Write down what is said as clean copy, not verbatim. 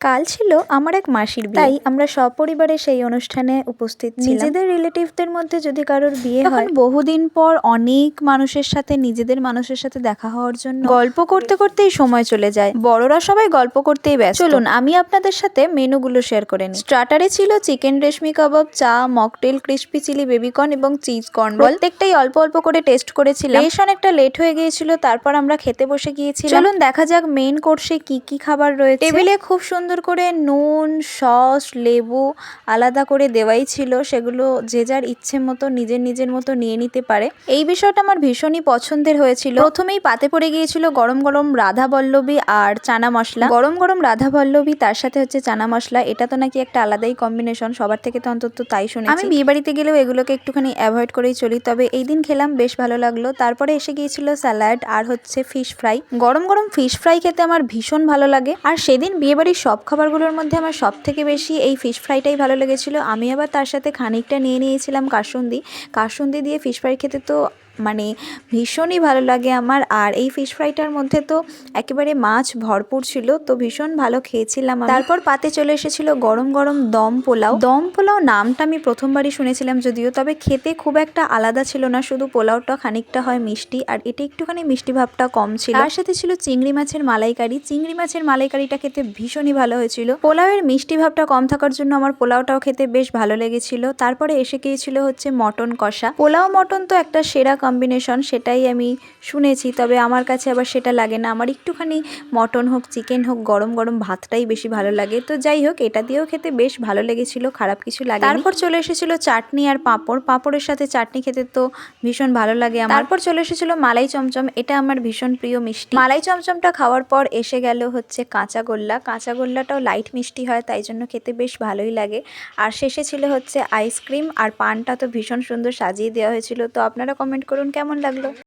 কাল ছিল আমার এক মাসির বিয়ে, তাই আমরা সপরিবারে সেই অনুষ্ঠানে উপস্থিত ছিলাম। নিজেদের রিলেটিভদের মধ্যে যদি কারোর বিয়ে হয়, বহুদিন পর অনেক মানুষের সাথে নিজেদের মানুষের সাথে দেখা হওয়ার জন্য গল্প করতে করতেই সময় চলে যায়। বড়রা সবাই গল্প করতেই ব্যস্ত। চলুন আমি আপনাদের সাথে মেনুগুলো শেয়ার করে নিই। স্টার্টারে ছিল চিকেন রেশমি কাবাব, চা, মকটেল, ক্রিস্পি চিলি বেবিকর্ন এবং চিজ কর্ন বল। প্রত্যেকটাই অল্প অল্প করে টেস্ট করেছিলাম। বেশ অনেকটা লেট হয়ে গিয়েছিল, তারপর আমরা খেতে বসে গিয়েছিলাম। চলুন দেখা যাক মেইন কোর্সে কি কি খাবার রয়েছে। টেবিলে খুব সুন্দর করে নুন, সস, লেবু আলাদা করে দেওয়াই ছিল, সেগুলো যে যার ইচ্ছে মতো নিজের মতো নিয়ে নিতে পারে। এই বিষয়টা আমার ভীষণই পছন্দের হয়েছিল। প্রথমেই পাতে পড়ে গিয়েছিল গরম গরম রাধা বল্লভী আর চানা মশলা। গরম গরম রাধা বল্লভী, তার সাথে হচ্ছে চানা মশলা। এটা তো নাকি একটা আলাদাই কম্বিনেশন, সবার থেকে তো অন্তত তাই শুনেছি। আমি বিয়ে বাড়িতে গেলেও এগুলোকে একটুখানি অ্যাভয়েড করেই চলি, তবে এই দিন খেলাম, বেশ ভালো লাগলো। তারপরে এসে গিয়েছিল স্যালাড আর হচ্ছে ফিশ ফ্রাই। গরম গরম ফিশ ফ্রাই খেতে আমার ভীষণ ভালো লাগে, আর সেদিন বিয়েবাড়ির সব খাবারগুলোর মধ্যে আমার সব থেকে বেশি এই ফিশ ফ্রাইটাই ভালো লেগেছিল। আমি আবার তার সাথে খানিকটা নিয়ে নিয়েছিলাম কাসুন্দি দিয়ে ফিশ ফ্রাই খেতে তো মানে ভীষণই ভালো লাগে আমার। আর এই ফিশ ফ্রাইটার মধ্যে তো একেবারে মাছ ভরপুর ছিল, তো ভীষণ ভালো খেয়েছিলাম। তারপর পাতে চলে এসেছিল গরম গরম দম পোলাও। নামটা আমি প্রথমবারই শুনেছিলাম যদিও, তবে খেতে খুব একটা আলাদা ছিল না, শুধু পোলাওটা খানিকটা হয় মিষ্টি, আর এটা একটুখানি মিষ্টি ভাবটা কম ছিল। তার সাথে ছিল চিংড়ি মাছের মালাইকারি। চিংড়ি মাছের মালাইকারিটা খেতে ভীষণই ভালো হয়েছিল। পোলাওয়ের মিষ্টি ভাবটা কম থাকার জন্য আমার পোলাওটাও খেতে বেশ ভালো লেগেছিল। তারপরে এসে গিয়েছিল হচ্ছে মটন কষা। পোলাও মটন তো একটা সেরা কম্বিনেশন, সেটাই আমি শুনেছি, তবে আমার কাছে আবার সেটা লাগে না। আমার একটুখানি মটন হোক, চিকেন হোক, গরম গরম ভাতটাই বেশি ভালো লাগে। তো যাই হোক, এটা দিয়েও খেতে বেশ ভালো লেগেছিল, খারাপ কিছু লাগে। তারপর চলে এসেছিল চাটনি আর পাঁপড়ের সাথে চাটনি খেতে তো ভীষণ ভালো লাগে আমার। তারপর চলে এসেছিল মালাই চমচম, এটা আমার ভীষণ প্রিয় মিষ্টি। মালাই চমচমটা খাওয়ার পর এসে গেল হচ্ছে কাঁচাগোল্লাটাও লাইট মিষ্টি হয়, তাই জন্য খেতে বেশ ভালোই লাগে। আর শেষে ছিল হচ্ছে আইসক্রিম, আর পানটা তো ভীষণ সুন্দর সাজিয়ে দেওয়া হয়েছিল। তো আপনারা কমেন্ট করুন কেমন লাগলো।